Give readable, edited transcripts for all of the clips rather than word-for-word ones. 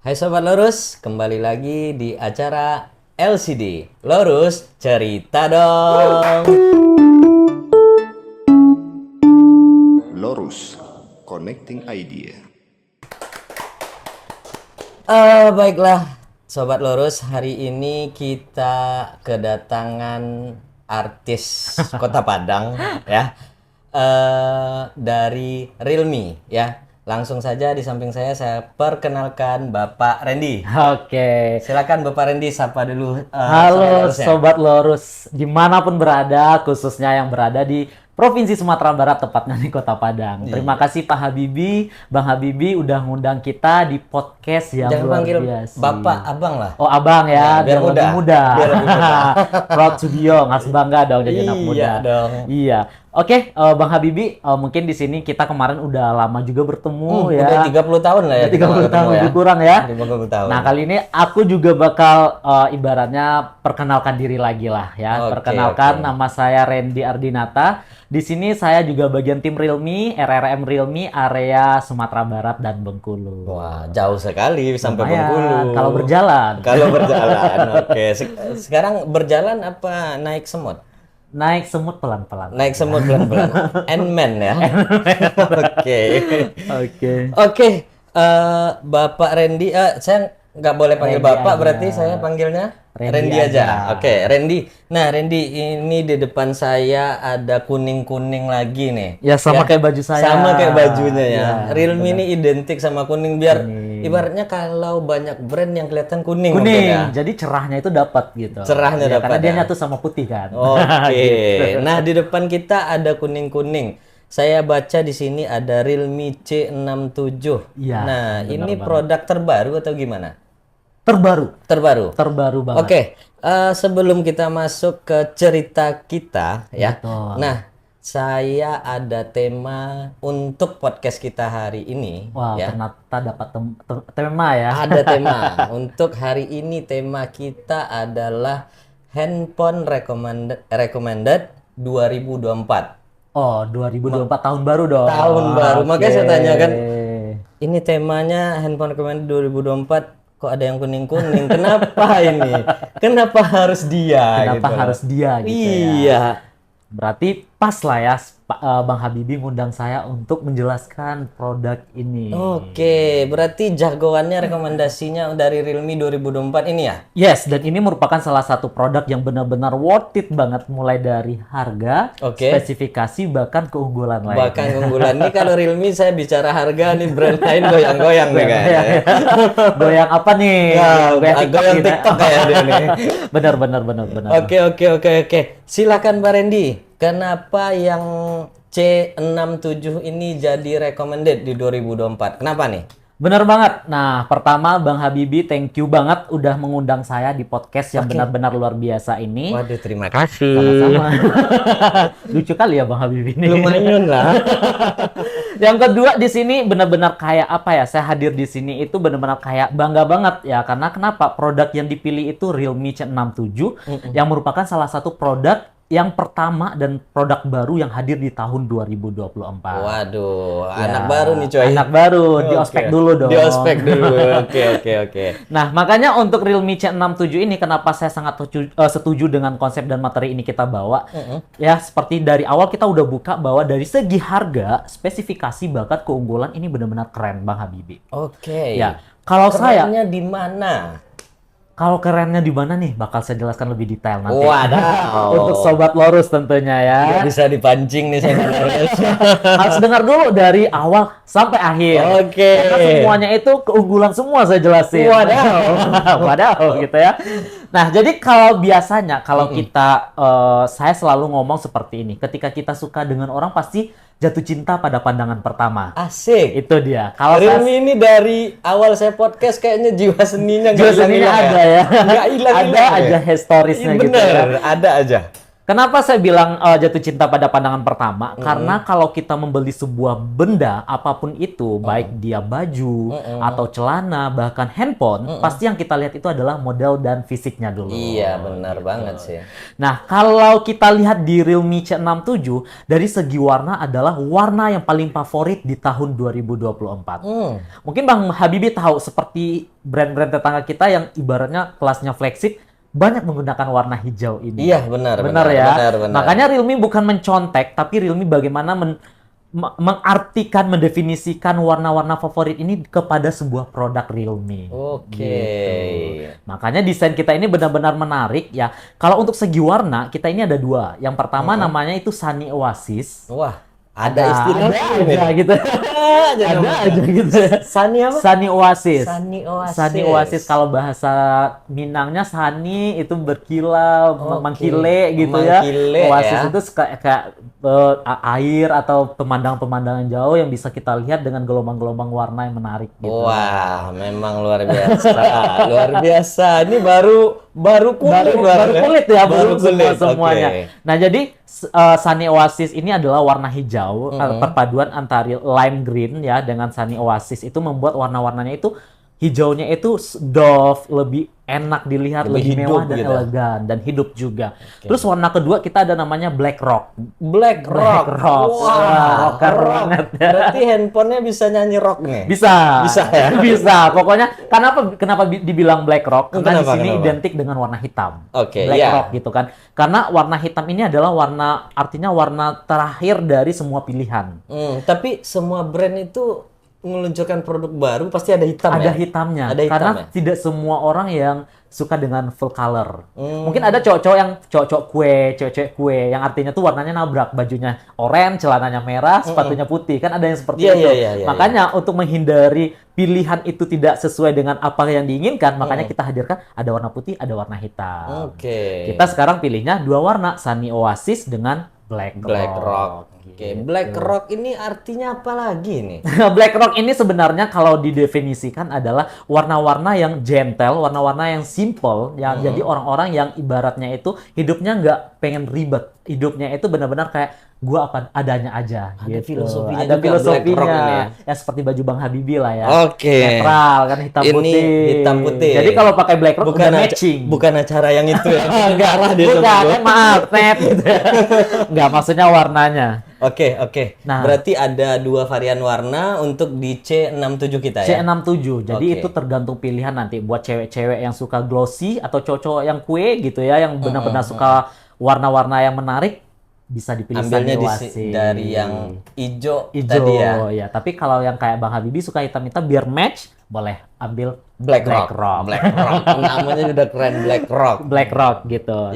Hai Sobat Lurus, kembali lagi di acara LCD. Lurus, cerita dong. Lorus, Connecting Idea. Baiklah, Sobat Lurus, hari ini kita kedatangan artis Kota Padang ya. Dari Realme ya. Langsung saja di samping saya perkenalkan Bapak Randy. Oke. Silakan Bapak Randy sapa dulu Halo Lurusnya. Sobat Lorus, dimanapun berada, khususnya yang berada di Provinsi Sumatera Barat, tepatnya di Kota Padang. Terima kasih Pak Habibie, Bang Habibie udah ngundang kita di podcast yang Jangan luar panggil biasa. Bapak, Abang lah. Oh Abang Ya, ya, biar lebih muda. Biar lebih muda. Proud to be young, harus bangga dong jadi anak Iya muda. dong. Iya. Oke, Bang Habibie, mungkin di sini kita kemarin udah lama juga bertemu ya. Udah 30 tahun lah ya. Udah kita 30 tahun ketemu lebih kurang ya. 30 tahun. Nah, kali ini aku juga bakal ibaratnya perkenalkan diri lagi lah ya. Oke, Perkenalkan, oke. nama saya Randy Ardinata. Di sini saya juga bagian tim Realme, RRM Realme area Sumatera Barat dan Bengkulu. Wah, jauh sekali sampai Lumayan, Bengkulu. kalau berjalan. Kalau berjalan. Oke. Sekarang berjalan apa naik semut? Naik semut pelan-pelan. Naik semut pelan-pelan. Ant-Man ya. Oke. Oke. Oke, Bapak Randy, saya nggak boleh panggil Randy Bapak, aja. berarti saya panggilnya Randy Randy aja. aja. Oke, Randy. Nah, Randy, ini di depan saya ada kuning-kuning lagi nih. Ya, sama kayak baju saya. Sama kayak bajunya ya. Ya, Realme benar. ini identik sama kuning, biar Kuning. ibaratnya kalau banyak brand yang kelihatan kuning. Kuning, mungkin ya. jadi cerahnya itu dapat gitu. Cerahnya Ya, dapat, karena dia ya. nyatu sama putih kan. Oke. Gitu. Nah, di depan kita ada kuning-kuning. Saya baca di sini ada Realme C67. Iya, Nah, benar ini banget. produk terbaru atau gimana? Terbaru Terbaru. banget. Oke. Sebelum kita masuk ke cerita kita ya. Betul. Nah, saya ada tema untuk podcast kita hari ini Wah, ya. ternyata dapat tema ya. Ada tema. Untuk hari ini tema kita adalah handphone recommended 2024. Oh, 2024 tahun baru dong. Tahun baru. Makanya saya Oke. tanyakan, ini temanya handphone recommended 2024, kok ada yang kuning-kuning? Kenapa ini? Kenapa harus dia? Kenapa gitu loh. harus dia gitu ya? Iya. Berarti pas lah ya Bang Habibie ngundang saya untuk menjelaskan produk ini. Oke, berarti jagoannya rekomendasinya dari Realme 2024 ini ya? Yes, dan ini merupakan salah satu produk yang benar-benar worth it banget, mulai dari harga, Oke. spesifikasi, bahkan keunggulan lainnya. Bahkan keunggulan ini kalau Realme saya bicara harga nih, brand lain goyang-goyang nih kayaknya. Goyang apa nih? Ya, Goyang goyang gitu ya? TikTok kayak dia nih. Benar. Oke. Silakan Pak Randy. Kenapa yang C67 ini jadi recommended di 2024? Kenapa nih? Bener banget. Nah, pertama Bang Habibie, thank you banget udah mengundang saya di podcast yang benar-benar luar biasa ini. Waduh, terima kasih. Sama-sama. Lucu kali ya Bang Habibie ini. Lumayan lah. Yang kedua di sini benar-benar kayak apa ya? Saya hadir di sini itu benar-benar kayak bangga banget ya, karena kenapa? Produk yang dipilih itu Realme C67 yang merupakan salah satu produk yang pertama dan produk baru yang hadir di tahun 2024. Waduh, Ya, anak baru nih coy. Anak baru, di Oke. ospek dulu dong. Di ospek dulu. Oke. Nah, makanya untuk Realme C67 ini kenapa saya sangat setuju dengan konsep dan materi ini kita bawa. Ya, seperti dari awal kita udah buka bahwa dari segi harga, spesifikasi, bahkan keunggulan ini benar-benar keren Bang Habibie. Oke. Ya, kalau saya Kerennya di mana? kalau kerennya di mana nih bakal saya jelaskan lebih detail nanti. Wadaw. Untuk Sobat Lorus tentunya ya. Nggak bisa dipancing nih Sobat Lurus. Harus dengar dulu dari awal sampai akhir. Oke. Karena semuanya itu keunggulan semua saya jelasin. Wadaw gitu ya. Nah, jadi kalau biasanya kalau kita saya selalu ngomong seperti ini. Ketika kita suka dengan orang pasti jatuh cinta pada pandangan pertama. Asik. Itu dia. Kalau Realme saya ini dari awal saya podcast kayaknya jiwa seninya nggak Jiwa seninya hilang-hilang ada ya. Nggak hilang-hilang Ada aja historisnya Iya, gitu bener, ya. ada aja. Kenapa saya bilang jatuh cinta pada pandangan pertama? Karena kalau kita membeli sebuah benda apapun itu, baik dia baju atau celana, bahkan handphone, pasti yang kita lihat itu adalah model dan fisiknya dulu. Iya, benar banget sih. Nah, kalau kita lihat di Realme C67, dari segi warna adalah warna yang paling favorit di tahun 2024. Mungkin Bang Habibie tahu seperti brand-brand tetangga kita yang ibaratnya kelasnya flagship, banyak menggunakan warna hijau ini. Iya, benar ya. benar. Makanya Realme bukan mencontek, tapi Realme bagaimana mengartikan, mendefinisikan warna-warna favorit ini kepada sebuah produk Realme. Oke. Gitu. Makanya desain kita ini benar-benar menarik ya. Kalau untuk segi warna, kita ini ada dua. Yang pertama namanya itu Sunny Oasis. Wah, ada istilah aja gitu. Ada aja gitu. Sunny apa? Sunny Oasis. Sunny Oasis. Sunny Oasis kalau bahasa Minangnya Sunny itu berkilau, mengkile gitu Mengkile, ya. Oasis ya. itu kayak air atau pemandangan-pemandangan jauh yang bisa kita lihat dengan gelombang-gelombang warna yang menarik gitu. Wah, memang luar biasa. Luar biasa. Ini baru kulit, baru kulit ya, baru kulit semuanya. Oke. Nah, jadi Sunny Oasis ini adalah warna hijau, perpaduan antara lime green ya dengan Sunny Oasis itu membuat warna-warnanya itu hijaunya itu doff, lebih enak dilihat, lebih mewah hidup dan gitu. elegan dan hidup juga. Terus warna kedua kita ada namanya Black Rock. Black Rock. Wah, rocker banget. Berarti handphonenya bisa nyanyi rock nih. Bisa. Bisa ya? Bisa. Pokoknya kenapa dibilang Black Rock? Karena di sini Kenapa? identik dengan warna hitam. Oke, Black iya. Rock gitu kan. Karena warna hitam ini adalah artinya warna terakhir dari semua pilihan. Tapi semua brand itu meluncurkan produk baru pasti ada hitam Ada ya? hitamnya. Ada hitam Karena ya? tidak semua orang yang suka dengan full color. Mungkin ada cowok-cowok kue, cewek-cewek kue yang artinya tuh warnanya nabrak, bajunya oranye, celananya merah, sepatunya putih. Kan ada yang seperti Iya, itu. iya, Makanya untuk menghindari pilihan itu tidak sesuai dengan apa yang diinginkan, makanya kita hadirkan ada warna putih, ada warna hitam. Oke. Kita sekarang pilihnya dua warna, Sunny Oasis dengan Black Rock. Oke, Black Rock ini artinya apa lagi nih? Black Rock ini sebenarnya kalau didefinisikan adalah warna-warna yang gentle, warna-warna yang simple, yang jadi orang-orang yang ibaratnya itu hidupnya nggak pengen ribet, hidupnya itu benar-benar kayak gua apa adanya aja. Ada gitu. filosofinya Ada juga Black Rock filosofinya, ini ya seperti baju Bang Habibie lah ya. Oke. Netral kan hitam Ini putih. hitam putih. Jadi kalau pakai Black Rock udah matching. Bukan acara yang itu ya. Enggak, bukan, maaf, net gitu. Enggak, maksudnya warnanya. Oke. Nah. Berarti ada dua varian warna untuk di C67 kita ya? C67. Jadi Oke. itu tergantung pilihan nanti buat cewek-cewek yang suka glossy atau cowok-cowok yang kue gitu ya, yang benar-benar suka warna-warna yang menarik, bisa dipilih Ambilnya Sunny Oasis. dari yang hijau Ijo tadi ya? ya. Tapi kalau yang kayak Bang Habibie suka hitam-hitam biar match, boleh ambil Black Rock. Black Namanya udah keren, Black Rock. Black Rock gitu.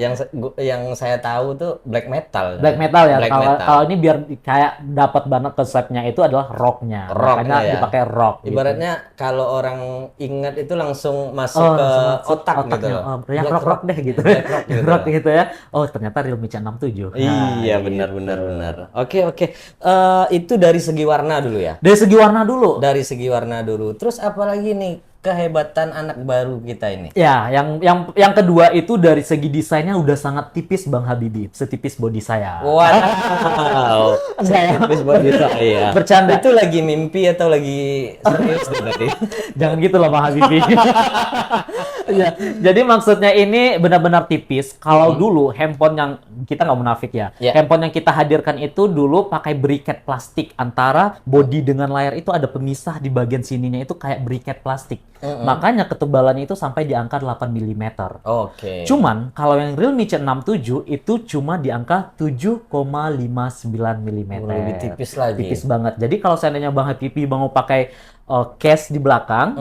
Yang saya tahu tuh black metal. Black metal ya. Black Kalau metal. kalau ini biar kayak dapat banget konsepnya itu adalah rocknya. Rocknya Makanya ya. dipakai rock. gitu. Ibaratnya kalau orang ingat itu langsung masuk ke otak gitu loh. Yang Black rock deh gitu. Black Rock gitu. Rock gitu ya. Oh, ternyata Realme C67. Iya, benar. Oke. Itu dari segi warna dulu ya. Dari segi warna dulu. Dari segi warna dulu. Terus apa lagi nih kehebatan anak baru kita ini? Ya, yang kedua itu dari segi desainnya udah sangat tipis Bang Habibie, setipis body saya. Wow. Tipis body saya. Bercanda. Itu lagi mimpi atau lagi serius tuh tadi? Jangan gitu loh Bang Habibie. Ya, jadi maksudnya ini benar-benar tipis. Kalau dulu handphone yang kita nggak munafik ya, handphone yang kita hadirkan itu dulu pakai briket plastik antara body dengan layar itu ada pemisah di bagian sininya itu kayak briket plastik. Makanya ketebalannya itu sampai di angka 8 mm. Oke. Cuman kalau yang Realme C67 itu cuma di angka 7,59 mm. Lebih tipis lagi. Tipis banget. Jadi kalau seandainya Bang Habibie mau pakai case di belakang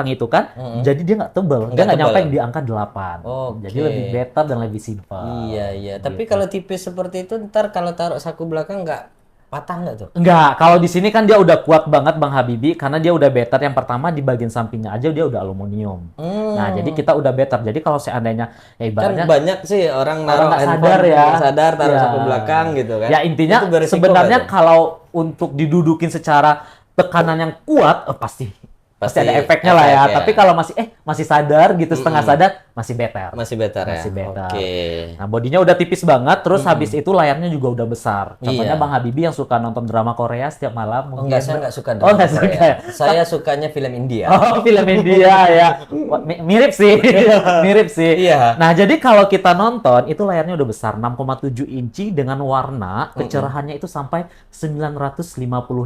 itu kan, jadi dia nggak tebel. Dia nggak tebel. nyampe di angka 8. Oke. Jadi lebih better dan lebih simple. Iya. Tapi kalau tipis seperti itu, ntar kalau taruh saku belakang nggak patah nggak tuh? Enggak, kalau di sini kan dia udah kuat banget Bang Habibie karena dia udah better. Yang pertama di bagian sampingnya aja dia udah aluminium. Nah, jadi kita udah better. Jadi kalau seandainya ya Kan ibaratnya banyak sih orang naruh nggak handphone, sadar ya. nggak sadar taruh Ya. saku belakang gitu kan. Ya intinya Itu beresiko sebenarnya nggak tuh? kalau untuk didudukin secara tekanan yang kuat pasti ada efeknya lah ya. efek ya. Tapi kalau masih sadar gitu setengah sadar masih better. Masih better ya? Masih better. Oke. Nah, bodinya udah tipis banget, terus habis itu layarnya juga udah besar. Contohnya Iya. Bang Habibie yang suka nonton drama Korea setiap malam. Oh mungkin. enggak, saya enggak suka Oh, nggak drama suka Korea. ya? Saya sukanya film India. Oh, film India ya. Wah, mirip sih. Mirip sih. Iya. Nah, jadi kalau kita nonton, itu layarnya udah besar, 6,7 inci dengan warna, kecerahannya itu sampai 950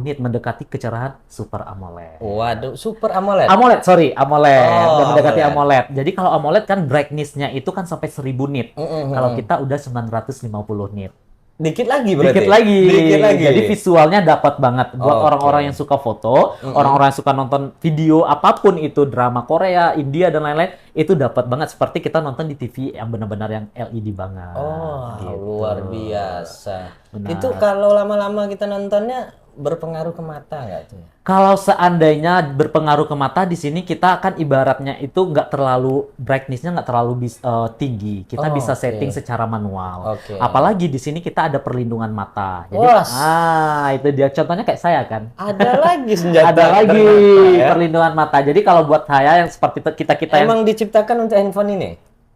nit, mendekati kecerahan Super AMOLED. Waduh, Super AMOLED. AMOLED. Oh, Udah mendekati AMOLED. AMOLED. Jadi kalau AMOLED kan brightness-nya itu kan sampai 1000 nit. Kalau kita udah 950 nit. Dikit lagi berarti. Dikit lagi. Dikit lagi. Jadi visualnya dapat banget buat Oke. orang-orang yang suka foto, orang-orang yang suka nonton video apapun itu drama Korea, India dan lain-lain, itu dapat banget seperti kita nonton di TV yang benar-benar yang LED banget. Oh, Gitu. luar biasa. Benar. Itu kalau lama-lama kita nontonnya berpengaruh ke mata nggak tuh? Kalau seandainya berpengaruh ke mata, di sini kita akan ibaratnya itu nggak terlalu brightness-nya nggak terlalu tinggi. Kita Oh, bisa oke. setting secara manual. Oke. Apalagi di sini kita ada perlindungan mata. Jadi, Wah. itu dia. Contohnya kayak saya kan. Ada lagi senjata. Ada lagi dari mata, ya? perlindungan mata. Jadi kalau buat saya yang seperti kita yang Emang diciptakan untuk handphone ini?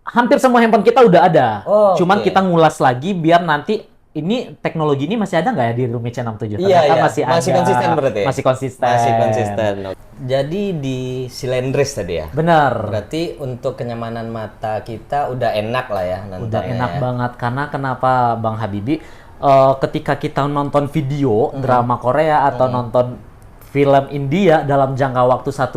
hampir semua handphone kita udah ada. Oh, Cuman oke. kita ngulas lagi biar nanti ini teknologi ini masih ada nggak ya di Lumia 67? Iya, Ternyata iya. masih ada. Masih konsisten berarti? Masih konsisten. Masih konsisten. Jadi di silindris tadi ya? Bener. Berarti untuk kenyamanan mata kita udah enak lah ya nontonnya. Udah enak ya? banget. Karena kenapa Bang Habibie? Ketika kita nonton video drama Korea atau nonton film India dalam jangka waktu 1-2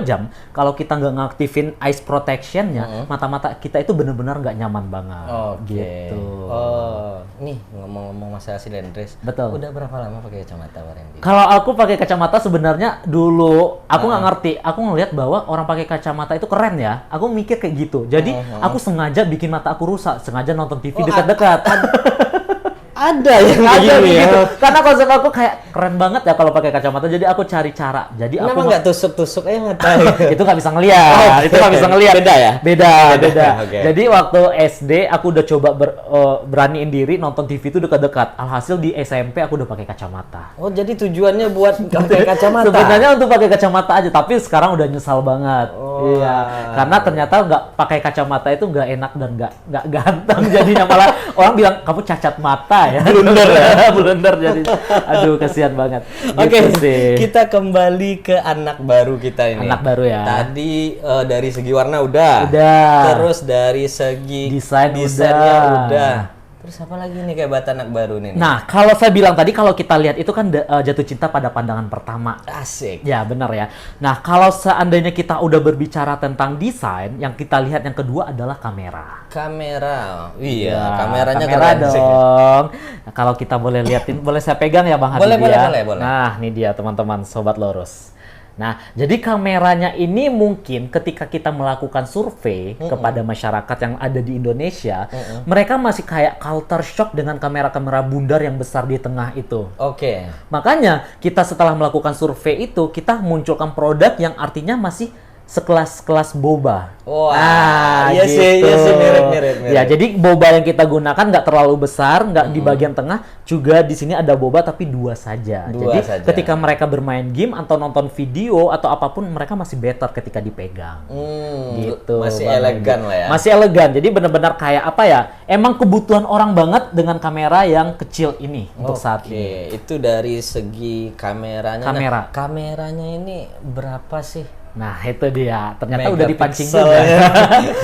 jam, kalau kita nggak ngaktifin eyes protection-nya, mata-mata kita itu benar-benar nggak nyaman banget. Oke. Gitu. Oh, nih ngomong-ngomong masalah silindris. Betul. Udah berapa lama pakai kacamata, Pak Randy? Kalau aku pakai kacamata sebenarnya dulu aku nggak ngerti. Aku ngelihat bahwa orang pakai kacamata itu keren ya. Aku mikir kayak gitu. Jadi aku sengaja bikin mata aku rusak, sengaja nonton TV dekat-dekat. Ada yang Ada begini ya? begitu. Karena konsep aku kayak keren banget ya kalau pakai kacamata. Jadi aku cari cara. Jadi Kenapa aku nggak tusuk-tusuk aja mata? itu nggak bisa ngelihat. Oh, Itu nggak bisa ngelihat. Beda ya? Beda. Oke. Jadi waktu SD aku udah coba beraniin diri nonton TV itu dekat-dekat. Alhasil di SMP aku udah pakai kacamata. Oh, jadi tujuannya buat pakai kacamata? Sebenarnya untuk pakai kacamata aja, tapi sekarang udah nyesal banget. Oh. Iya, karena ternyata nggak pakai kacamata itu nggak enak dan nggak ganteng. Jadinya malah orang bilang kamu cacat mata ya. Blunder ya, blunder jadi. Aduh, kasihan banget. Oke, Gitu sih. kita kembali ke anak baru kita ini. Anak baru ya. Tadi dari segi warna udah. Udah. Terus dari segi Desain desainnya udah. udah. Terus apa lagi nih kayak buat anak baru nih? Nah, kalau saya bilang tadi kalau kita lihat itu kan jatuh cinta pada pandangan pertama. Asik. Ya, benar ya. Nah, kalau seandainya kita udah berbicara tentang desain, yang kita lihat yang kedua adalah kamera. Kamera. Iya, Ya, kameranya kamera keren sih. dong. Nah, kalau kita boleh liatin, boleh saya pegang ya Bang Boleh, Habibie ya? boleh. Nah, ini dia teman-teman Sobat Lurus. Nah, jadi kameranya ini mungkin ketika kita melakukan survei kepada masyarakat yang ada di Indonesia, mereka masih kayak culture shock dengan kamera-kamera bundar yang besar di tengah itu. Oke. Makanya kita setelah melakukan survei itu, kita munculkan produk yang artinya masih sekelas boba. Wah, iya sih, mirip. Ya, jadi boba yang kita gunakan nggak terlalu besar, nggak di bagian tengah, juga di sini ada boba tapi dua saja. Dua Jadi saja. ketika mereka bermain game atau nonton video atau apapun, mereka masih better ketika dipegang. Gitu. Masih Bang elegan Habibie. lah ya. Masih elegan. Jadi benar-benar kayak apa ya? Emang kebutuhan orang banget dengan kamera yang kecil ini untuk saat ini. Oke, itu dari segi kameranya. Kamera. Nah, kameranya ini berapa sih? Nah, itu dia. Ternyata udah dipancing Megapikselnya. juga.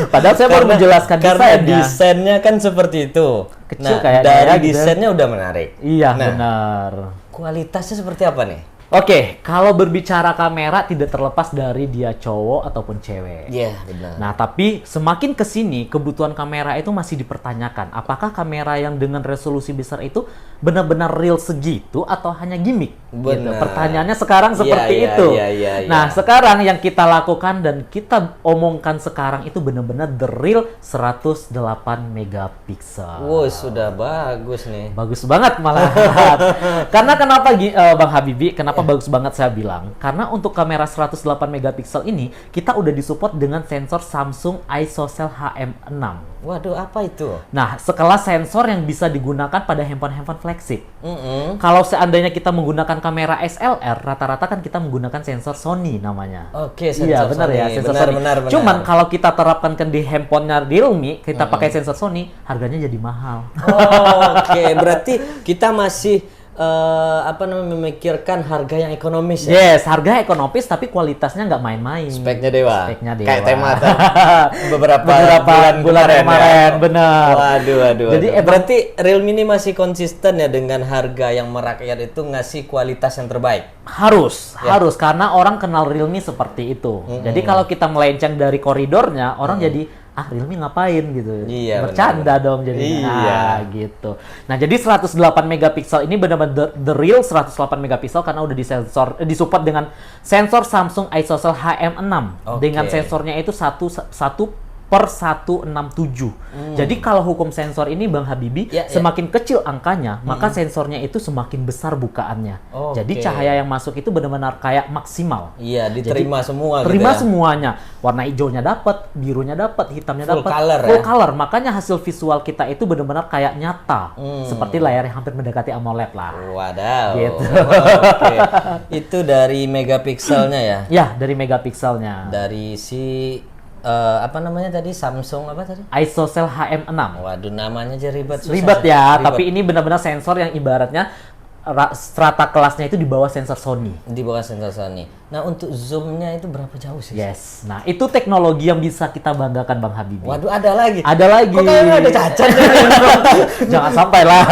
Padahal saya baru menjelaskan karena desainnya. desainnya kan seperti itu. Kecil nah, kayaknya dari ya, gitu. desainnya udah menarik. Iya, Nah, benar. kualitasnya seperti apa nih? Oke, kalau berbicara kamera tidak terlepas dari dia cowok ataupun cewek. Iya, benar. Nah, tapi semakin ke sini kebutuhan kamera itu masih dipertanyakan. Apakah kamera yang dengan resolusi besar itu benar-benar real segitu atau hanya gimmick? Gitu. Benar. Pertanyaannya sekarang seperti Iya, itu. iya. Nah, sekarang yang kita lakukan dan kita omongkan sekarang itu benar-benar the real 108 megapiksel. Wow, sudah bagus nih. Bagus banget malah. Karena kenapa Bang Habibie, kenapa bagus banget saya bilang? Karena untuk kamera 108 megapiksel ini kita udah disupport dengan sensor Samsung ISOCELL HM6. Waduh, apa itu? Nah, sekelas sensor yang bisa digunakan pada handphone-handphone flagship. Kalau seandainya kita menggunakan kamera SLR, rata-rata kan kita menggunakan sensor Sony namanya. Oke, sensor Iya, benar Sony. ya, sensor Benar, Sony. benar, benar. Cuman kalau kita terapkan di handphonenya Realme, kita pakai sensor Sony, harganya jadi mahal. Oh, oke, berarti kita masih memikirkan harga yang ekonomis ya. Yes, harga ekonomis tapi kualitasnya nggak main-main. Speknya dewa. Speknya dewa. Kayak tema beberapa bulan kemarin, ya. benar. Waduh. Jadi berarti Realme ini masih konsisten ya dengan harga yang merakyat itu ngasih kualitas yang terbaik. Harus karena orang kenal Realme seperti itu. Jadi kalau kita melenceng dari koridornya, orang jadi Realme ngapain gitu. Iya, bercanda dong jadinya. Iya. Gitu. Nah, jadi 108 megapiksel ini benar-benar the real 108 megapiksel karena udah disupport dengan sensor Samsung ISOCELL HM6 dengan sensornya itu 1/167. Jadi kalau hukum sensor ini Bang Habibie, semakin kecil angkanya, maka sensornya itu semakin besar bukaannya. Jadi cahaya yang masuk itu benar-benar kayak maksimal. Iya, diterima semua terima gitu ya. semuanya. Warna hijaunya dapat, birunya dapat, hitamnya Full dapat. color Full ya? color. Makanya hasil visual kita itu benar-benar kayak nyata. Seperti layar yang hampir mendekati AMOLED lah. Wadaw. Gitu. Oke. Itu dari megapikselnya ya. Ya, dari megapikselnya. Dari si apa namanya tadi? Samsung apa tadi? ISOCELL HM6. Waduh, namanya aja ribet, susah. Ribet ya, tapi ini benar-benar sensor yang ibaratnya strata kelasnya itu di bawah sensor Sony. Di bawah sensor Sony. Nah, untuk zoomnya itu berapa jauh sih? Yes. Nah, itu teknologi yang bisa kita banggakan Bang Habibie. Waduh, ada lagi. Ada lagi. Kok kayaknya ada cacat? Jangan sampai lah.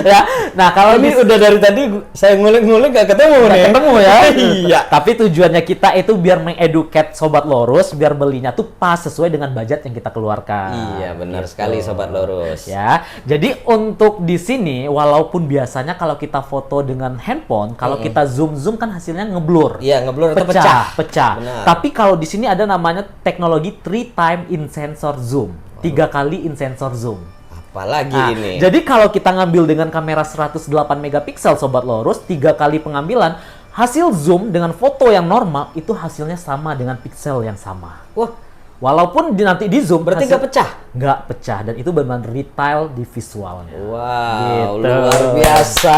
Ya. Nah, kalau Ini udah dari tadi saya ngulik-ngulik gak ketemu nggak nih. ketemu ya. Iya. Tapi tujuannya kita itu biar mengeduket sobat lurus, biar belinya tuh pas sesuai dengan budget yang kita keluarkan. Iya, benar Gitu. sekali sobat lurus. Ya. Jadi untuk di sini walaupun biasanya kalau kita foto dengan handphone, kalau kita zoom kan hasilnya ngeblur. Iya, ngeblur atau pecah. Pecah. Tapi kalau di sini ada namanya teknologi 3 time in sensor zoom. 3 kali in sensor zoom. Apalagi ini. Jadi kalau kita ngambil dengan kamera 108 megapiksel sobat lurus, 3 kali pengambilan, hasil zoom dengan foto yang normal itu hasilnya sama dengan piksel yang sama. Wah, Walaupun nanti di zoom berarti nggak pecah? Nggak pecah, dan itu benar-benar retail di visualnya. Wow, Gitu. luar biasa.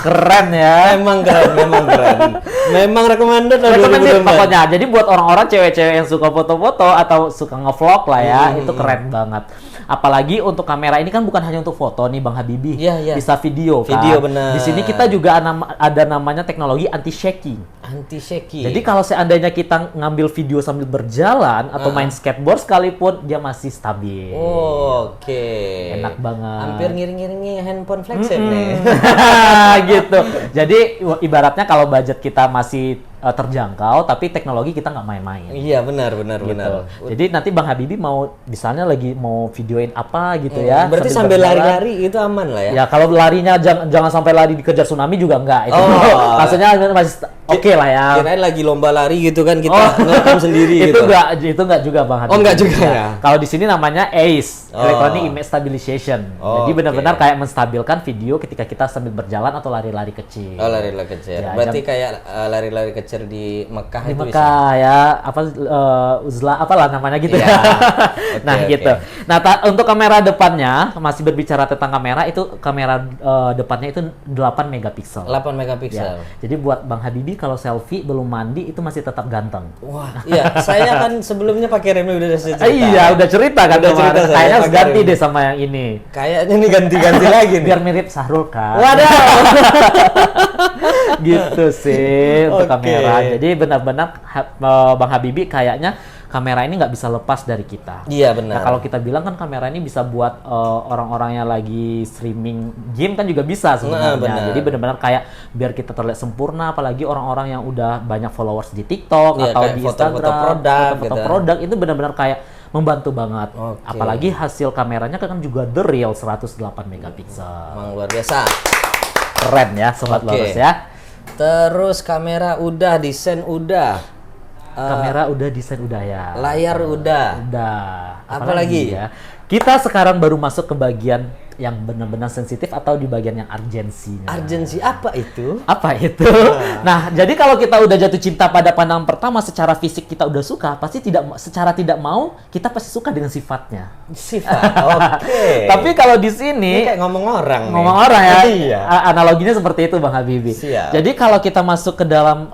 Keren ya. Memang keren. Memang recommended lah Recommended 2024. pokoknya. Jadi buat orang-orang cewek-cewek yang suka foto-foto atau suka ngevlog lah ya, itu keren banget. Apalagi untuk kamera ini kan bukan hanya untuk foto nih Bang Habibie. Iya. Bisa video kan. Video, benar. Di sini kita juga ada namanya teknologi anti shaking. Anti shaking. Jadi kalau seandainya kita ngambil video sambil berjalan atau main skateboard sekalipun, dia masih stabil. Oke. Enak banget. Hampir ngiring-ngiringi handphone flagship nih. Gitu. Jadi ibaratnya kalau budget kita masih terjangkau, tapi teknologi kita nggak main-main. Iya, benar. Gitu. Jadi nanti Bang Habibie mau misalnya lagi mau videoin apa gitu ya. Berarti sambil berjalan. lari-lari itu aman lah ya. Ya kalau larinya jangan sampai lari dikejar tsunami juga enggak. Itu maksudnya masih oke lah ya. Kirain lagi lomba lari gitu kan kita ngerekam sendiri Itu gitu. itu enggak juga Bang Habibie. Oh, enggak juga ya? Kalau di sini namanya ACE, Electronic Image Stabilization. Jadi benar-benar kayak menstabilkan video ketika kita sambil berjalan atau lari-lari kecil. Oh, lari-lari kecil. Ya, Berarti kayak lari-lari kecil di Mekah di itu Mekah ya, apa uzlah apalah namanya gitu Iya. ya. Nah, Oke. gitu. Nah, untuk kamera depannya, masih berbicara tentang kamera, itu kamera depannya itu 8 megapiksel. 8 megapiksel. Ya. Jadi buat Bang Habibie kalau selfie belum mandi itu masih tetap ganteng. Wah, iya, saya kan sebelumnya pakai Realme udah cerita. Iya, udah cerita kan Udah kemarin. cerita saya, Kayaknya harus pakai ganti Realme. deh sama yang ini. Kayaknya ini ganti-ganti lagi nih. Biar mirip Sahrul kan. Waduh. Gitu sih untuk Oke. kamera. Jadi benar-benar Bang Habibie kayaknya kamera ini nggak bisa lepas dari kita. Iya, benar. Nah, kalau kita bilang kan kamera ini bisa buat orang-orang yang lagi streaming game kan juga bisa sebenarnya. benar. Jadi benar-benar kayak biar kita terlihat sempurna, apalagi orang-orang yang udah banyak followers di TikTok Iya, atau kayak di foto-foto Instagram, produk foto-foto gitu. produk itu benar-benar kayak membantu banget. Oke. Apalagi hasil kameranya kan juga the real 108 megapiksel. Emang luar biasa. Keren ya sobat Oke. lurus ya. Terus kamera udah, desain udah. Kamera udah, desain udah ya. Layar udah. Udah. Apa lagi? ya? Kita sekarang baru masuk ke bagian yang benar-benar sensitif atau di bagian yang urgensinya. Urgensi apa itu? Apa itu? Nah, jadi kalau kita udah jatuh cinta pada pandangan pertama, secara fisik kita udah suka, pasti secara tidak mau kita pasti suka dengan sifatnya. Sifat. Oke. Tapi kalau di Ini sini kayak ngomong orang nih. ngomong orang ya, Iya. analoginya seperti itu Bang Habibie. Siap. Jadi kalau kita masuk ke dalam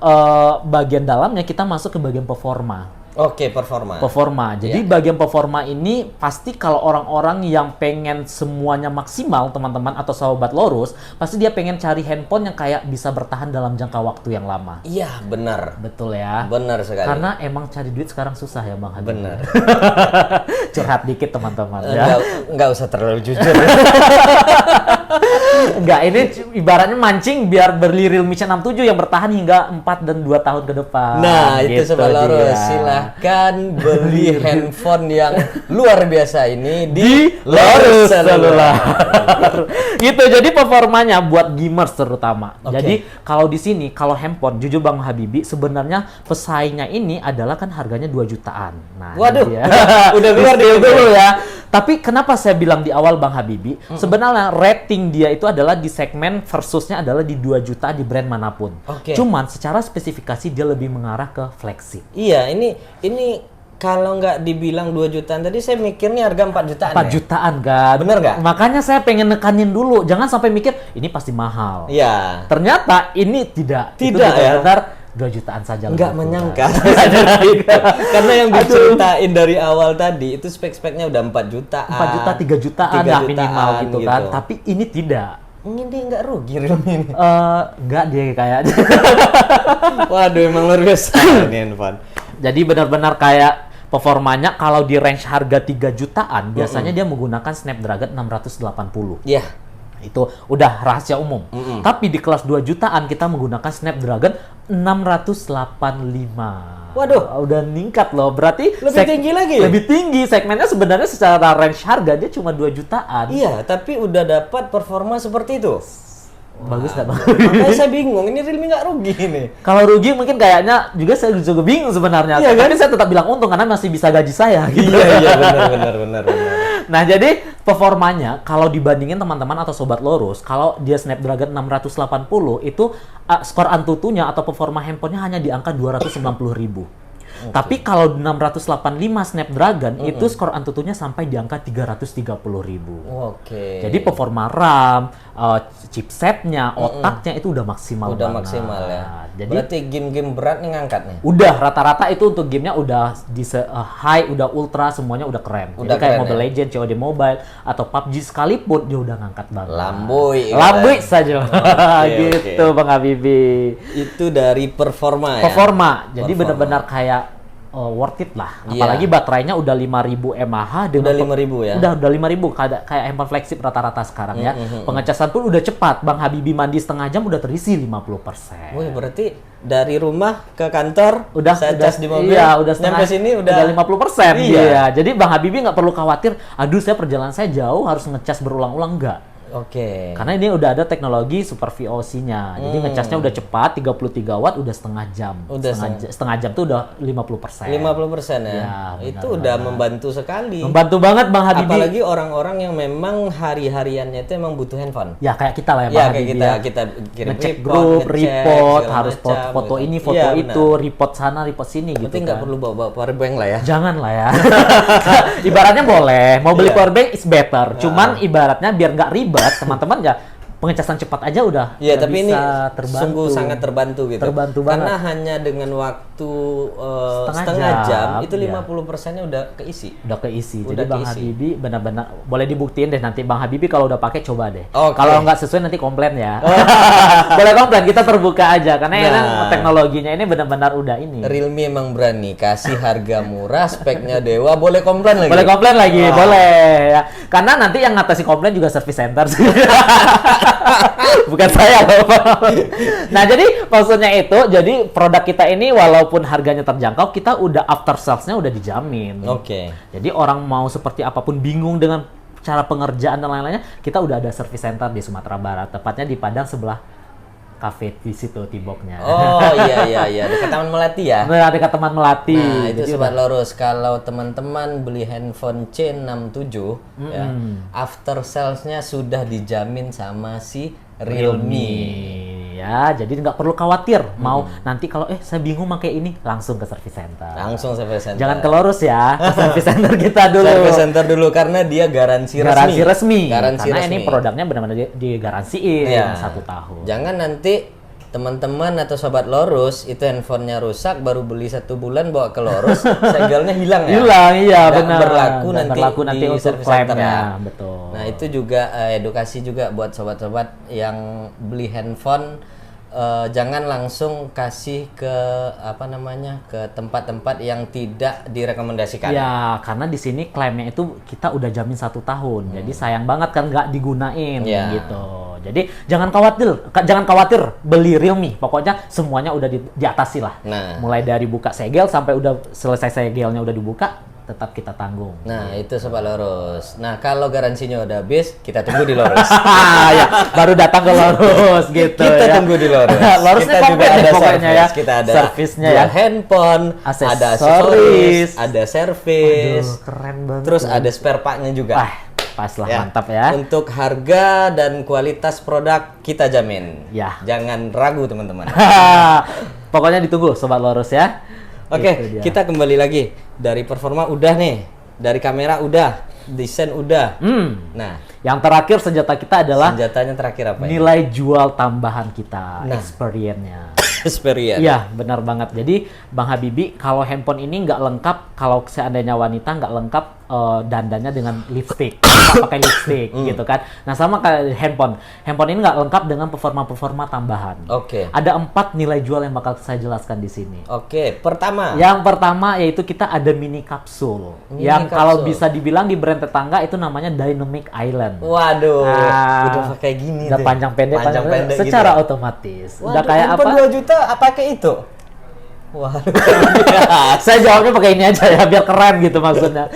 bagian dalamnya, kita masuk ke bagian performa. Oke, performa. Performa. Jadi Iya. bagian performa ini pasti kalau orang-orang yang pengen semuanya maksimal, teman-teman atau sahabat lurus, pasti dia pengen cari handphone yang kayak bisa bertahan dalam jangka waktu yang lama. Iya, benar. Betul ya. Benar sekali. Karena emang cari duit sekarang susah ya Bang Habibie. Benar. Curhat dikit teman-teman ya. Enggak usah terlalu jujur. Enggak, ini ibaratnya mancing biar beli Realme C67 yang bertahan hingga 4 dan 2 tahun ke depan. Nah, itu Gitu Sobat Lurus. dia. Silahkan beli handphone yang luar biasa ini Di Lurus Selular. Gitu, jadi performanya buat gamers terutama. Oke. Jadi kalau di sini, kalau handphone, jujur Bang Habibie, sebenarnya pesaingnya ini adalah kan harganya 2 jutaan. Nah, Waduh, ini dia. udah keluar Di-spill dikit dulu ya. Tapi kenapa saya bilang di awal Bang Habibie, sebenarnya rating dia itu adalah di segmen versusnya adalah di 2 juta di brand manapun. Oke. Cuman secara spesifikasi dia lebih mengarah ke flagship. Iya, ini kalau nggak dibilang 2 jutaan tadi saya mikirnya harga 4 jutaan. 4 ya? jutaan kan? Bener nggak? Makanya saya pengen nekanin dulu, jangan sampai mikir ini pasti mahal. Iya. Ternyata ini tidak. Itu Tidak, ya? benar-benar 2 jutaan saja. Nggak lebih menyangka. kurang. Karena yang diceritain dari awal tadi itu spek-speknya udah 4 jutaan. 4 juta, 3 jutaan 3 lah jutaan minimal gitu kan. Tapi ini tidak. ini nggak rugi Realme ini. Enggak dia kayaknya. Waduh, emang luar biasa ini handphone. Jadi benar-benar kayak performanya kalau di range harga 3 jutaan, biasanya dia menggunakan Snapdragon 680. Iya. Itu udah rahasia umum. Tapi di kelas 2 jutaan kita menggunakan Snapdragon 685. Waduh. Udah meningkat loh. Berarti Lebih tinggi lagi? Lebih tinggi. Segmennya sebenarnya secara range harga dia cuma 2 jutaan. Iya, tapi udah dapat performa seperti itu. Bagus nggak Bang? Makanya saya bingung, ini Realme nggak rugi ini. Kalau rugi mungkin kayaknya juga saya juga bingung sebenarnya. Iya, Tapi saya tetap bilang untung karena masih bisa gaji saya. Gitu. Iya, benar. Nah, jadi performanya kalau dibandingin teman-teman atau sobat lurus, kalau dia Snapdragon 680 itu skor Antutunya atau performa handphonenya hanya di angka 290.000. Tapi kalau 685 Snapdragon itu skor Antutunya sampai di angka 330.000. Oke. Jadi performa RAM, chipsetnya, otaknya itu udah maksimal Udah banget. maksimal ya. Jadi berarti game-game berat nih ngangkat nih. udah rata-rata itu untuk gamenya udah di high, udah ultra, semuanya udah keren. Udah Jadi kayak keren, Mobile ya? Legends, COD Mobile atau PUBG sekalipun dia udah ngangkat banget. Lamboy. Lamboy saja. Oke, Gitu Bang Habibie. Itu dari performa ya. Performa. Jadi Performa. benar-benar kayak worth it lah. Iya. Apalagi baterainya udah 5.000 mAh dengan Udah 5.000 ya? Udah 5.000 kayak handphone flagship rata-rata sekarang ya. Pengecasan pun udah cepat. Bang Habibie mandi setengah jam udah terisi 50%. Wih, berarti dari rumah ke kantor saya udah cas di mobil. Iya, udah setengah, nyampe sini udah 50%. Iya. Iya. Jadi Bang Habibie nggak perlu khawatir, aduh saya perjalanan saya jauh harus ngecas berulang-ulang, enggak. Oke. Karena ini udah ada teknologi Super VOC-nya. Jadi ngecasnya udah cepat, 33 watt udah setengah jam. Udah setengah jam tuh udah 50%. 50% ya. Ya, Itu udah membantu sekali. Membantu banget Bang Habibie. Apalagi orang-orang yang memang hari-hariannya itu emang butuh handphone. Ya kayak kita lah ya Bang Ya kayak Habibie kita ya. kita kirim Ngecek report, grup, ngecek, report, segala harus macam, foto gitu. ini, foto Iya, itu, benar. report sana, report sini gitu Berarti nggak kan. perlu bawa powerbank lah ya. Jangan lah ya. Ibaratnya boleh, mau beli Iya. powerbank is better. Cuman ibaratnya biar nggak ribet, teman-teman ya pengecasan cepat aja udah Iya, tapi ini bisa terbantu. sungguh sangat terbantu gitu. Terbantu Karena banget. hanya dengan waktu Setengah setengah jam, jam, itu iya. 50%-nya udah keisi. Udah keisi. Udah Jadi Bang keisi. Habibie benar-benar boleh dibuktiin deh nanti Bang Habibie kalau udah pakai coba deh. Oke. Kalau nggak sesuai nanti komplain ya. Boleh komplain, kita terbuka aja karena Nah. emang teknologinya ini benar-benar udah ini. Realme emang berani kasih harga murah, speknya dewa, boleh komplain lagi. Boleh komplain lagi, Wah. boleh ya. Karena nanti yang ngatasi komplain juga service center. Bukan saya loh. Nah, jadi maksudnya itu, jadi produk kita ini walaupun harganya terjangkau, kita udah after sales-nya udah dijamin. Oke. Jadi orang mau seperti apapun bingung dengan cara pengerjaan dan lain-lainnya, kita udah ada service center di Sumatera Barat, tepatnya di Padang sebelah cafe di situ T-Box-nya. Oh iya dekat Taman Melati ya. Nah, dekat teman Melati. Nah, itu Jadi Sobat Lorus, kalau teman-teman beli handphone C67 ya, after sales-nya sudah dijamin sama si Realme. Ya, jadi nggak perlu khawatir mau nanti kalau saya bingung pakai ini langsung ke service center. Langsung service center. Jangan ke Lorus ya, ke service center kita dulu. Service center dulu karena dia garansi resmi. Karena ini produknya benar-benar digaransiin Iya. 1 tahun. Jangan nanti teman-teman atau Sobat Lorus itu handphonenya rusak baru beli 1 bulan bawa ke Lorus, segelnya hilang ya. Hilang, iya Nggak benar. berlaku Nggak nanti berlaku nanti di untuk service center klaimnya, ya. betul. Nah, itu juga edukasi juga buat sobat-sobat yang beli handphone, jangan langsung kasih ke ke tempat-tempat yang tidak direkomendasikan. Ya, karena di sini klaimnya itu kita udah jamin 1 tahun. Jadi sayang banget kan nggak digunain Ya. gitu. Jadi jangan khawatir beli Realme. Pokoknya semuanya udah diatasi lah. Nah. Mulai dari buka segel sampai udah selesai segelnya udah dibuka, tetap kita tanggung. Nah, itu Sobat Lorus. Nah, kalau garansinya udah habis, kita tunggu di Lorus. Ya, baru datang ke Lorus gitu Kita ya. tunggu di Lorus. Lorusnya Kita juga komplit deh ada pokoknya ya. Kita ada Servisnya jual ya. handphone, ada Aksesoris. aksesoris, ada servis, Aduh, keren banget. terus ada spare part-nya juga. Pas lah, Ya. mantap ya. Untuk harga dan kualitas produk kita jamin. Ya. Jangan ragu teman-teman. Pokoknya ditunggu Sobat Lorus ya. Itu Oke, dia. kita kembali lagi. Dari performa udah nih, dari kamera udah, desain udah. Nah, Yang terakhir senjata kita adalah senjatanya terakhir apa ya? nilai jual tambahan kita, Nah. experience-nya. Experience. Iya, benar banget. Jadi, Bang Habibie, kalau handphone ini nggak lengkap, kalau seandainya wanita nggak lengkap dandannya dengan lipstick, pakai lipstick gitu kan. Nah, sama kayak handphone. Handphone ini nggak lengkap dengan performa-performa tambahan. Oke. Ada 4 nilai jual yang bakal saya jelaskan di sini. Oke, pertama. Yang pertama yaitu kita ada mini kapsul. Mini Yang kapsul. kalau bisa dibilang di brand tetangga itu namanya Dynamic Island. Waduh, Ah, udah pakai gini udah deh. panjang pendek gitu. secara otomatis. Udah Waduh, kayak apa? handphone 2 juta pakai itu. Waduh. Saya jawabnya pakai ini aja ya biar keren gitu maksudnya.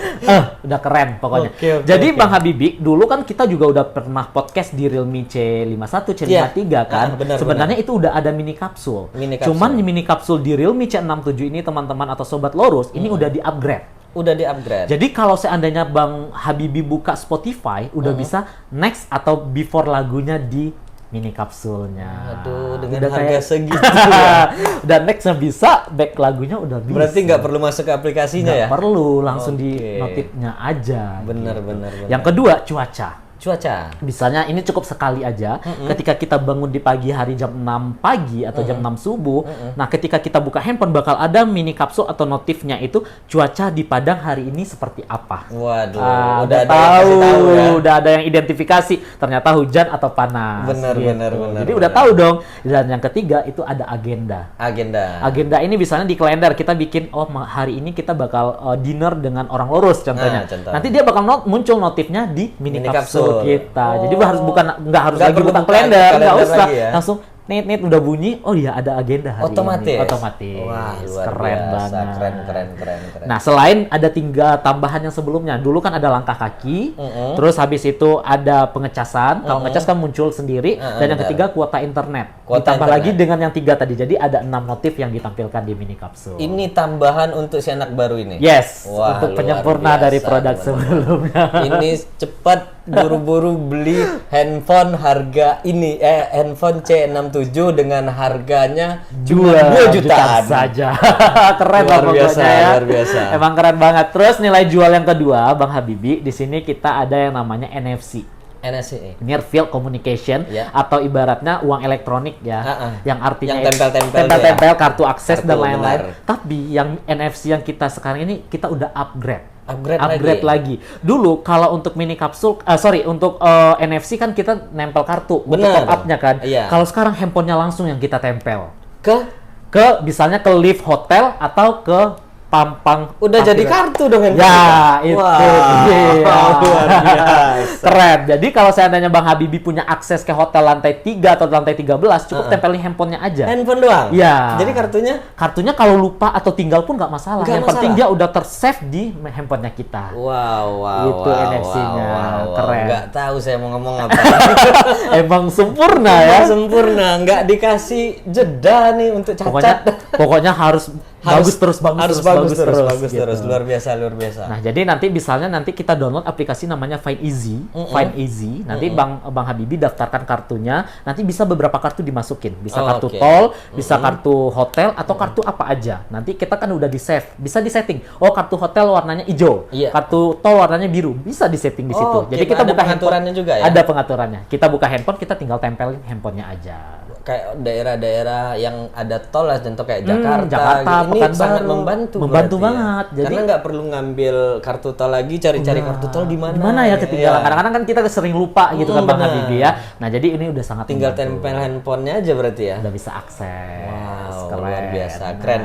Udah keren pokoknya. Oke, Jadi oke. Bang Habibie, dulu kan kita juga udah pernah podcast di Realme C51, C53 kan. benar, Sebenarnya itu udah ada mini kapsul. Mini kapsul. Cuman di mini kapsul di Realme C67 ini teman-teman atau sobat Lorus ini udah di-upgrade. Udah di-upgrade. Jadi kalau seandainya Bang Habibie buka Spotify, udah bisa next atau before lagunya di mini kapsulnya. Aduh, dengan Udah harga kayak- segitu ya. Dan nextnya bisa, back lagunya udah bisa. Berarti nggak perlu masuk ke aplikasinya Nggak ya? perlu, langsung di Oke. notifnya aja. Bener, gitu. bener. Yang kedua, cuaca. Cuaca. Misalnya ini cukup sekali aja, ketika kita bangun di pagi hari jam 6 pagi atau jam 6 subuh, nah ketika kita buka handphone bakal ada mini kapsul atau notifnya itu cuaca di Padang hari ini seperti apa. Waduh, Ah, udah ada yang tahu, kasih tahu ya. udah ada yang identifikasi ternyata hujan atau panas. Bener, bener, bener, Jadi bener. udah tahu dong. Dan yang ketiga itu ada agenda. Agenda. Agenda ini misalnya di kalender kita bikin hari ini kita bakal dinner dengan orang Lorus contohnya. Nah, contoh. Nanti dia bakal muncul notifnya di mini Mini kapsul kapsul. kita. Jadi harus nggak harus Nggak lagi perlu buka buka kalender, nggak kalender usah. lagi ya. Langsung nit udah bunyi, oh iya ada agenda hari Otomatis. ini. Otomatis. Wah, luar keren biasa. banget. Keren. Nah, selain ada 3 tambahan yang sebelumnya. Dulu kan ada langkah kaki, terus habis itu ada pengecasan. Kalau ngecas kan muncul sendiri. Dan yang benar. ketiga kuota internet. Kuota Ditambah internet. lagi dengan yang 3 tadi. Jadi ada 6 notif yang ditampilkan di mini kapsul. Ini tambahan untuk si anak baru ini. Yes, Wah, untuk luar penyempurna biasa, dari produk teman-teman. sebelumnya. Ini cepat buru-buru beli handphone harga ini handphone C67 dengan harganya cuma 2 jutaan saja. Keren Luar lah biasa, pokoknya ya. luar biasa. Emang keren banget. Terus nilai jual yang kedua, Bang Habibie, di sini kita ada yang namanya NFC. NFC. Near Field Communication Ya. atau ibaratnya uang elektronik ya, yang artinya Yang tempel-tempel tempel-tempel, kartu akses Kartu, dan lain-lain. benar. Tapi yang NFC yang kita sekarang ini kita udah upgrade. Upgrade lagi. Dulu kalau untuk mini kapsul, untuk NFC kan kita nempel kartu untuk Benar. top up-nya kan. Iya. Kalau sekarang handphonenya langsung yang kita tempel Ke ke misalnya ke lift hotel atau ke pampang. Udah jadi kartu dong handphone Ya, kita. itu Wah, dia. luar biasa. Keren. Jadi kalau seandainya Bang Habibie punya akses ke hotel lantai 3 atau lantai 13, cukup tempelin handphonenya aja. Handphone doang? Ya. Jadi kartunya? Kartunya kalau lupa atau tinggal pun nggak masalah. Nggak Yang penting dia udah tersave di handphonenya kita. Wow, Itu NFC-nya. Keren. Nggak tahu saya mau ngomong apa. Emang sempurna ya. Sempurna, nggak dikasih jeda nih untuk cacat. Pokoknya harus bagus terus. Bagus gitu. terus. Luar biasa. Nah, jadi nanti kita download aplikasi namanya Find Easy. Find Easy. Nanti Bang Habibie daftarkan kartunya, nanti bisa beberapa kartu dimasukin. Bisa kartu tol, bisa kartu hotel atau kartu apa aja. Nanti kita kan udah di-save, bisa di-setting. Oh, kartu hotel warnanya hijau, Iya. kartu tol warnanya biru. Bisa di-setting di situ. Jadi kita ada buka pengaturannya handphone juga ya? Ada pengaturannya. Kita buka handphone, kita tinggal tempelin handphonenya aja. Kayak daerah-daerah yang ada tol lah, contoh kayak Jakarta, Jakarta, gitu. Ini Pekanbaru. sangat membantu Membantu berarti banget. ya. Jadi- Karena nggak perlu ngambil kartu tol lagi, cari-cari kartu tol di mana. Gimana ya ketinggalan? Iya. Kadang-kadang kan kita sering lupa gitu kan Bang benar. Habibie ya. Nah, jadi ini udah sangat Tinggal membantu. tempel handphonenya aja berarti ya. Udah bisa akses. Wow, Keren. luar biasa. Nah, Keren.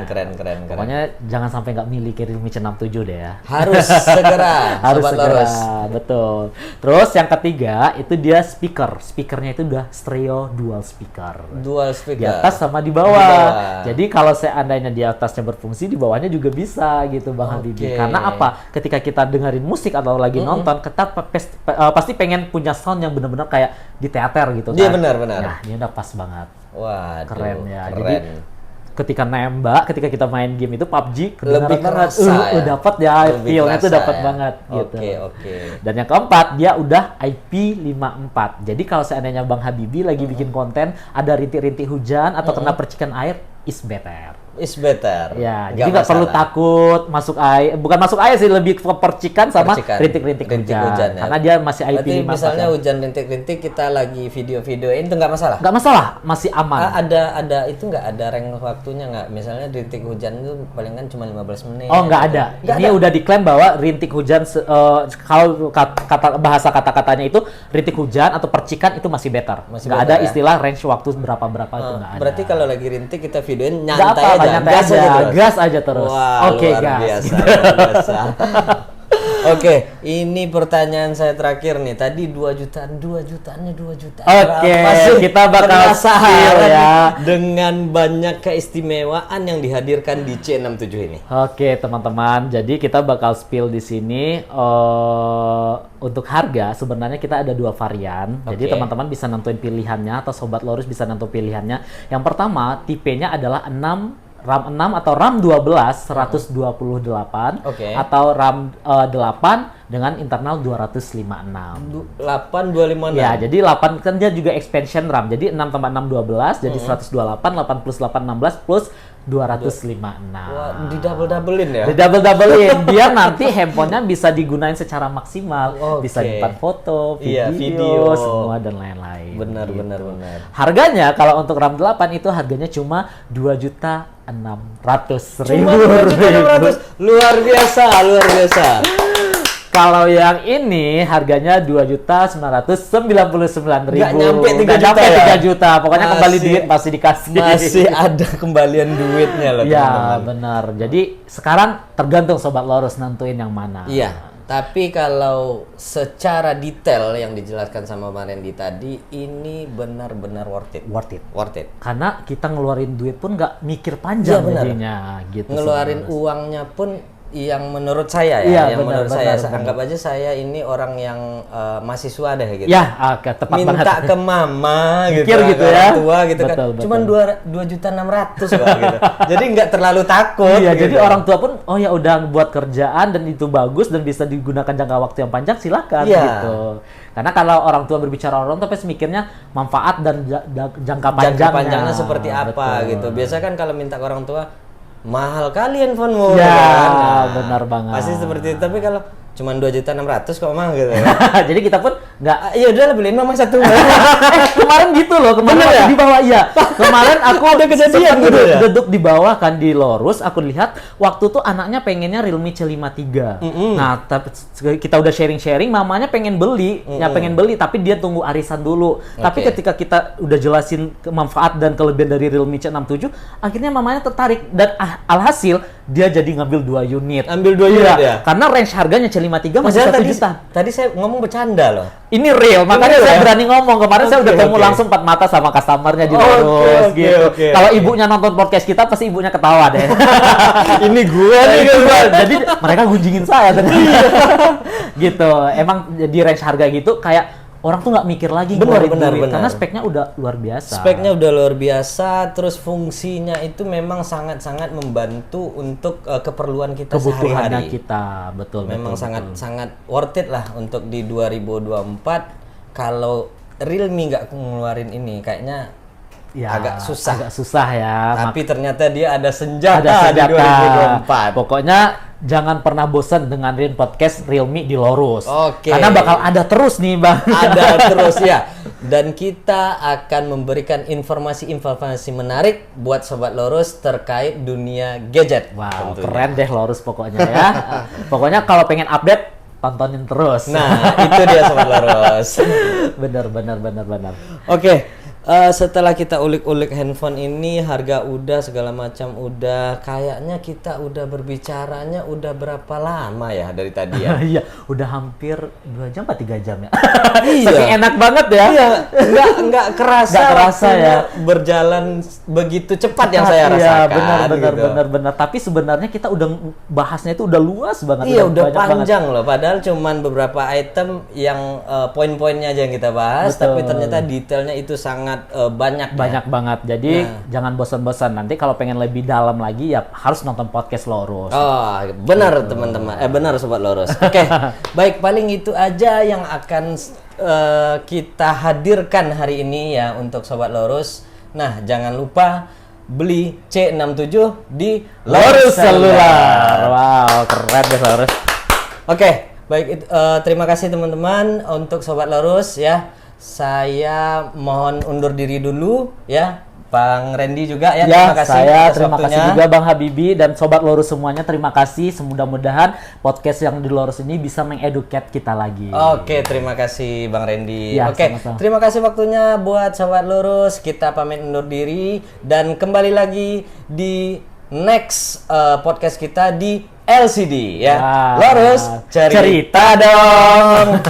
Pokoknya jangan sampai nggak miliki Realme C67 deh ya. Harus segera, Harus Sobat segera, Lurus. betul. Terus yang ketiga itu dia speaker. Speakernya itu udah stereo dual speaker. Dual Di speaker. atas sama di bawah. Di bawah. Jadi kalau seandainya di atasnya berfungsi, di bawahnya juga bisa gitu Bang Habibie. Karena apa? Ketika kita dengerin musik atau lagi nonton, kita pasti pengen punya sound yang benar-benar kayak di teater gitu kan. Iya, benar. Nah, ini udah pas banget. Waduh, Keren ya. keren. Jadi ketika ketika kita main game itu PUBG Lebih kedengaran banget. kerasa ya? Dapat ya, Lebih feel-nya tuh kerasa dapat ya? banget gitu. Oke. Dan yang keempat, dia udah IP54. Jadi kalau seandainya Bang Habibie lagi bikin konten, ada rintik-rintik hujan atau kena percikan air, is better. Is better. Ya, jadi nggak perlu takut masuk air, bukan masuk air sih, lebih ke percikan sama Percikan. rintik-rintik hujan. ya. Karena dia masih Berarti IP54. misalnya ya. hujan rintik-rintik, kita lagi video-videoin itu nggak masalah? Nggak masalah, masih aman. Ada itu nggak ada range waktunya nggak? Misalnya rintik hujan itu palingan cuma 15 menit. Oh, nggak ada. Nggak Ini ada? udah diklaim bahwa rintik hujan, kalau bahasa kata-katanya itu rintik hujan atau percikan itu masih better. Masih Nggak better ada ya? istilah range waktu berapa itu nggak ada. Berarti kalau lagi rintik kita videoin Nggak nyantai apa-apa, aja, nyantai gas aja, terus. gas aja terus. Wah, Oke, luar gas. biasa, luar biasa. Oke, ini pertanyaan saya terakhir nih. Tadi 2 jutaan. Oke, Berapa sih? kita bakal Penasaran spill ya. dengan banyak keistimewaan yang dihadirkan di C67 ini. Oke, teman-teman. Jadi kita bakal spill di sini untuk harga. Sebenarnya kita ada 2 varian. Jadi Oke. teman-teman bisa nentuin pilihannya atau sobat Lurus bisa nentuin pilihannya. Yang pertama, tipenya adalah RAM 6 atau RAM 12 128 Oke. atau RAM 8 dengan internal 256. 8256. Ya, jadi 8 kan dia juga expansion RAM. Jadi 6 tambah 6 12 jadi 128, 8 plus 8 16 plus 256. Wah, di double-doublein ya? Di double-doublein biar nanti handphonenya bisa digunain secara maksimal. Oke. Bisa nyimpan foto, Iya, video, video. semua dan lain-lain. Benar. Harganya kalau untuk RAM 8 itu harganya cuma 2.600.000. Cuma 2.600.000. Luar biasa. Kalau yang ini harganya 2.999.000. Nggak nyampe 3 Nggak juta nyampe ya? 3 juta. Pokoknya kembali Masih- duit pasti dikasih. Masih ada kembalian duitnya loh, Ya, teman-teman. benar. Jadi sekarang tergantung sobat Lurus nentuin yang mana. Iya, tapi kalau secara detail yang dijelaskan sama Bang Randy tadi, ini benar-benar worth it. Worth it. Karena kita ngeluarin duit pun nggak mikir panjang Iya, benar. jadinya gitu. Ngeluarin Sobat Lurus. uangnya pun yang menurut saya ya, Iya, yang benar, menurut saya benar. anggap aja saya ini orang yang mahasiswa deh gitu. Ya, tepat Minta banget. ke mama gitu, Mikir gitu ke ya. orang tua gitu Betul, kan. Cuman betul. 2.600.000 kok gitu. Jadi nggak terlalu takut. Iya, gitu. jadi orang tua pun oh ya udah buat kerjaan dan itu bagus dan bisa digunakan jangka waktu yang panjang silakan Iya. gitu. Karena kalau orang tua berbicara orang tua pasti mikirnya manfaat dan jangka panjangnya. jangka panjangnya seperti apa Betul. gitu. Biasa kan kalau minta ke orang tua, mahal kali handphonemu. Ya, gitu kan. Nah, benar banget. Pasti seperti itu. Tapi kalau cuman 2.600.000 kok mah gitu. Jadi kita pun nggak. Iya udah lah beliin mama satu. Kemarin gitu loh, kemarin Bener aku ya? di bawah iya. Kemarin aku Ada kejadian sempat gitu ya? duduk di bawah kan di Lorus, aku lihat waktu tuh anaknya pengennya Realme C53. Nah, tapi kita udah sharing-sharing, mamanya pengen beli, tapi dia tunggu arisan dulu. Tapi ketika kita udah jelasin manfaat dan kelebihan dari Realme C67, akhirnya mamanya tertarik dan alhasil dia jadi ngambil 2 unit. Ambil 2 unit Iya, ya? karena range harganya C53 masih Maksudnya 1 juta. tadi saya ngomong bercanda loh. Ini real, makanya Real saya ya? berani ngomong. Kemarin saya udah Oke, ketemu oke. langsung 4 mata sama customernya di Oke, Lorus oke, gitu. oke, Kalau oke. ibunya nonton podcast kita, pasti ibunya ketawa deh. Ini gua nih Itu kan. gua. Jadi mereka gunjingin saya gitu. Emang di range harga gitu kayak orang tuh nggak mikir lagi ngeluarin duit, karena speknya udah luar biasa. Speknya udah luar biasa, terus fungsinya itu memang sangat-sangat membantu untuk keperluan kita Kebutuhannya sehari-hari. kita, betul. Memang betul, sangat-sangat worth it lah untuk di 2024. Kalau Realme nggak ngeluarin ini, kayaknya ya, agak susah. Agak susah ya. Tapi ternyata dia ada senjata, Ada di senjata. 2024. Pokoknya jangan pernah bosan dengerin podcast Realme di Lorus. Oke. Karena bakal ada terus nih, Bang. Ada terus ya. Dan kita akan memberikan informasi-informasi menarik buat Sobat Lorus terkait dunia gadget. Wow, tentunya. keren deh Lorus pokoknya ya. Pokoknya kalau pengen update, tontonin terus. Nah, itu dia Sobat Lorus. benar. Oke, setelah kita ulik-ulik handphone ini, harga udah, segala macam udah, kayaknya kita udah berbicaranya udah berapa lama ya dari tadi ya? Iya, udah hampir 2 jam apa 3 jam ya? Iya. Saking enak banget ya. Iya, nggak kerasa, Nggak kerasa waktunya ya. berjalan begitu cepat yang saya Iya, rasakan. benar. Tapi sebenarnya kita udah bahasnya itu udah luas banget. Iya, udah banyak panjang loh. Padahal cuman beberapa item yang poin-poinnya aja yang kita bahas, Betul. tapi ternyata detailnya itu sangat banyak. banget. Banget. Jadi jangan bosan-bosan. Nanti kalau pengen lebih dalam lagi ya harus nonton podcast Lorus. Oh, benar teman-teman. Benar Sobat Lorus. Oke, baik, paling itu aja yang akan kita hadirkan hari ini ya untuk Sobat Lorus. Nah, jangan lupa beli C67 di Lorus Selular. Wow, keren deh Lorus. Oke, baik, terima kasih teman-teman untuk Sobat Lorus ya. Saya mohon undur diri dulu ya. Bang Randy juga ya, Ya, terima kasih saya atas terima kasih waktunya. juga Bang Habibi dan Sobat Lorus semuanya, terima kasih. Mudah-mudahan podcast yang di Lorus ini bisa mengeduket kita lagi. Oke, terima kasih Bang Randy. Ya, Oke, sama-sama. terima kasih waktunya buat Sobat Lurus. Kita pamit undur diri dan kembali lagi di next podcast kita di LCD ya. Wah, Lurus cerita dong.